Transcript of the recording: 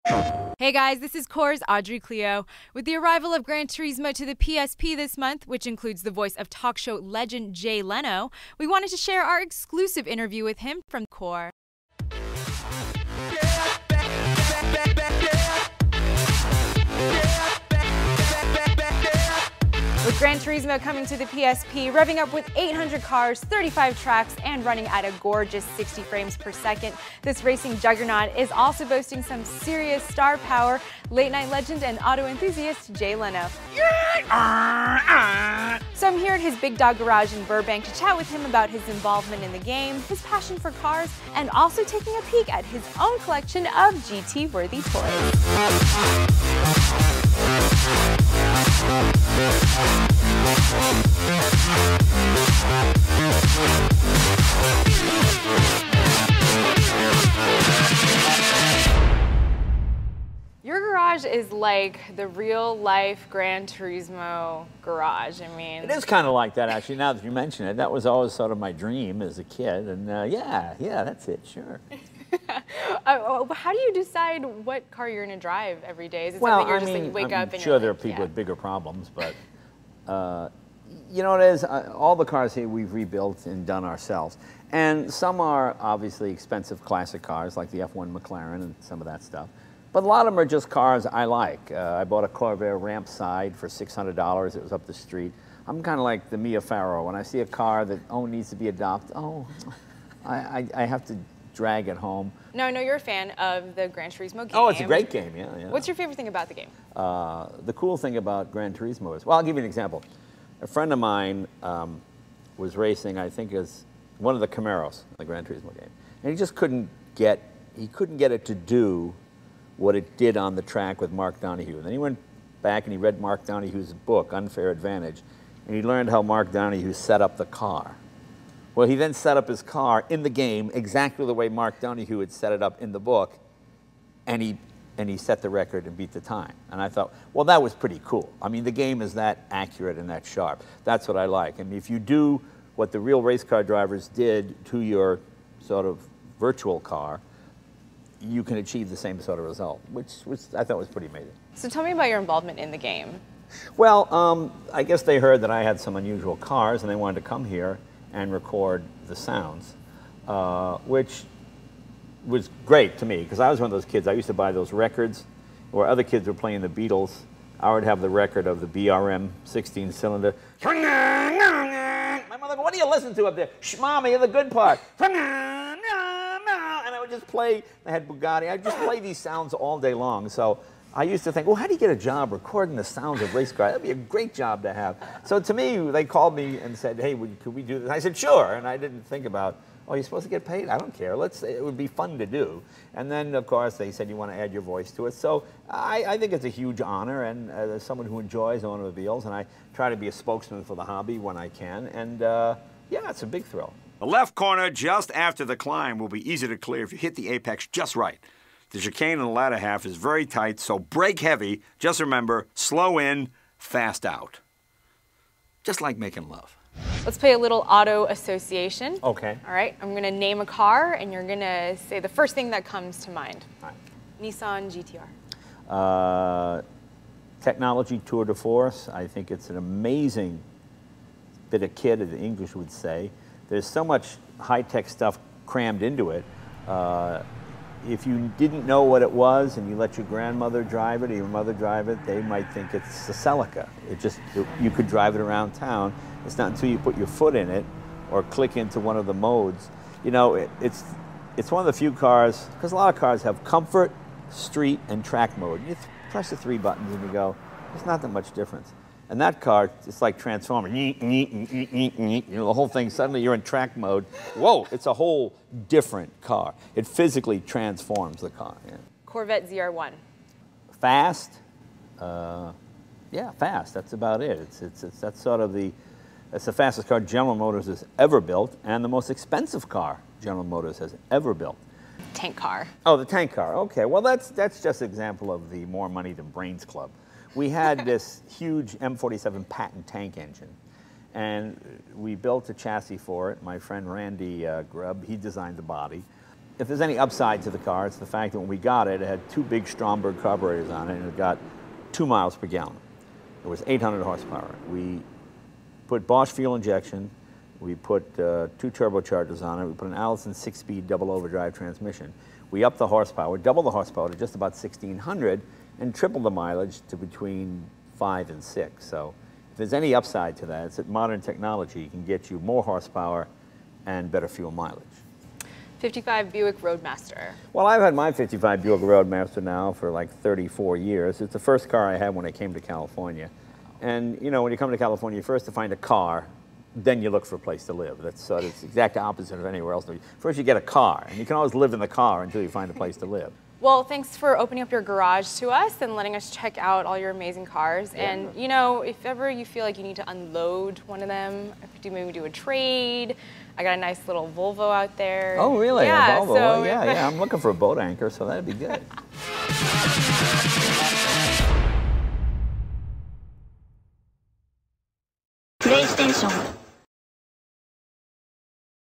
Hey guys, this is Core's Audrey Cleo. With the arrival of Gran Turismo to the PSP this month, which includes the voice of talk show legend Leno, we wanted to share our exclusive interview with him from Core. With Gran Turismo coming to the PSP, revving up with 800 cars, 35 tracks, and running at a gorgeous 60 frames per second, this racing juggernaut is also boasting some serious star power. Late-night legend and auto enthusiast Leno. So I'm here at his Big Dog Garage in Burbank to chat with him about his involvement in the game, his passion for cars, and also taking a peek at his own collection of GT-worthy toys. Your garage is like the real-life Gran Turismo garage. I mean, it is kind of like that, actually. Now that you mention it, that was always sort of my dream as a kid, and yeah, that's it. Sure. How do you decide what car you're going to drive every day? Is it something you're just like you wake up and sure you're there are like, people with bigger problems, but you know what it is? All the cars here we've rebuilt and done ourselves, and some are obviously expensive classic cars like the F1 McLaren and some of that stuff. But a lot of them are just cars I like. I bought a Corvair ramp side for $600. It was up the street. I'm kind of like the Mia Farrow. When I see a car that needs to be adopted, I have to drag it home. No, I know you're a fan of the Gran Turismo game. Oh, it's a great game, yeah. What's your favorite thing about the game? The cool thing about Gran Turismo is, well, I'll give you an example. A friend of mine was racing, I think, as one of the Camaros in the Gran Turismo game, and he just couldn't get it to do what it did on the track with Mark Donohue. And then he went back and he read Mark Donohue's book, Unfair Advantage, and he learned how Mark Donohue set up the car. Well, he then set up his car in the game exactly the way Mark Donohue had set it up in the book, and he set the record and beat the time. And I thought, well, that was pretty cool. I mean, the game is that accurate and that sharp. That's what I like. And if you do what the real race car drivers did to your sort of virtual car, you can achieve the same sort of result, which I thought was pretty amazing. So tell me about your involvement in the game. Well, I guess they heard that I had some unusual cars, and they wanted to come here and record the sounds, which was great to me, because I was one of those kids. I used to buy those records where other kids were playing the Beatles. I would have the record of the BRM 16-cylinder. My mother go, what do you listen to up there? Shh, Mama, you're the good part. And I would just play, I had Bugatti, I'd just play these sounds all day long. So I used to think, well, how do you get a job recording the sounds of race cars? That'd be a great job to have. So to me, they called me and said, hey, could we do this? I said, sure. And I didn't think about, oh, you're supposed to get paid? I don't care. It would be fun to do. And then, of course, they said you want to add your voice to it. So I think it's a huge honor, and as someone who enjoys automobiles, and I try to be a spokesman for the hobby when I can. And yeah, it's a big thrill. The left corner just after the climb will be easy to clear if you hit the apex just right. The chicane in the latter half is very tight, so brake heavy. Just remember, slow in, fast out. Just like making love. Let's play a little auto association. Okay. All right, I'm going to name a car, and you're going to say the first thing that comes to mind. All right. Nissan GTR. Technology tour de force. I think it's an amazing bit of kit, as the English would say. There's so much high-tech stuff crammed into it. If you didn't know what it was and you let your grandmother drive it or your mother drive it, they might think it's a Celica. You could drive it around town. It's not until you put your foot in it or click into one of the modes. You know, it's one of the few cars, because a lot of cars have comfort, street, and track mode. You press the 3 buttons and you go, there's not that much difference. And that car, it's like Transformer. You know, the whole thing, suddenly you're in track mode. Whoa, it's a whole different car. It physically transforms the car. Yeah. Corvette ZR1. Fast. Yeah, fast. That's about it. That's sort of that's the fastest car General Motors has ever built, and the most expensive car General Motors has ever built. Tank car. Oh, the tank car. Okay, well, that's just an example of the more money than brains club. We had this huge M47 Patton tank engine, and we built a chassis for it. My friend Randy Grubb, he designed the body. if there's any upside to the car, it's the fact that when we got it, it had two big Stromberg carburetors on it, and it got 2 miles per gallon. It was 800 horsepower. We put Bosch fuel injection. We put 2 turbochargers on it. We put an Allison 6-speed double overdrive transmission. We upped the horsepower, doubled the horsepower to just about 1,600, and tripled the mileage to between 5 and 6. So if there's any upside to that, it's that modern technology can get you more horsepower and better fuel mileage. 55 Buick Roadmaster. Well, I've had my 55 Buick Roadmaster now for like 34 years. It's the first car I had when I came to California. And you know, when you come to California, first to find a car, then you look for a place to live. That's the exact opposite of anywhere else. First you get a car, and you can always live in the car until you find a place to live. Well, thanks for opening up your garage to us and letting us check out all your amazing cars. Yeah. And you know, if ever you feel like you need to unload one of them, maybe do a trade. I got a nice little Volvo out there. Oh, really? Yeah, a Volvo? so yeah. I'm looking for a boat anchor, so that'd be good. PlayStation